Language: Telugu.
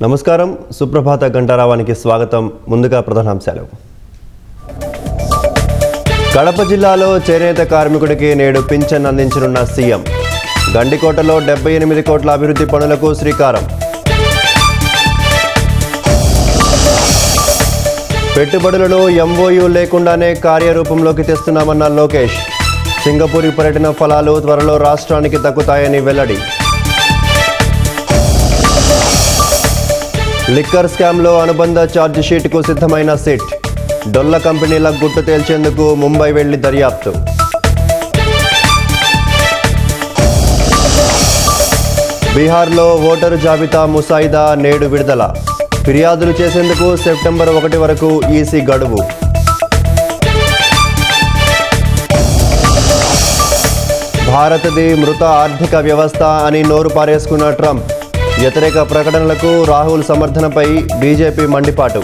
నమస్కారం. సుప్రభాత గంటారావానికి స్వాగతం. ముందుగా ప్రధానాంశాలు. కడప జిల్లాలో చేనేత కార్మికుడికి నేడు పింఛన్ అందించనున్న సీఎం. గండికోటలో 78 కోట్ల అభివృద్ధి పనులకు శ్రీకారం. పెట్టుబడులను ఎంఓయూ లేకుండానే కార్యరూపంలోకి తెస్తున్నామన్న లోకేష్. సింగపూర్ పర్యటన ఫలాలు త్వరలో రాష్ట్రానికి దక్కుతాయని వెల్లడి. లిక్కర్ స్కామ్లో అనుబంధ ఛార్జ్ షీట్కు సిద్ధమైన సిట్. డొల్ల కంపెనీల గుట్టు తేల్చేందుకు ముంబై వెళ్లి దర్యాప్తు. బీహార్లో ఓటరు జాబితా ముసాయిదా నేడు విడుదల. ఫిర్యాదులు చేసేందుకు సెప్టెంబర్ 1 వరకు ఈసీ గడువు. భారత్ది మృత ఆర్థిక వ్యవస్థ అని నోరు పారేసుకున్న ట్రంప్. వ్యతిరేక ప్రకటనలకు రాహుల్ సమర్థనపై బీజేపీ మండిపాటు.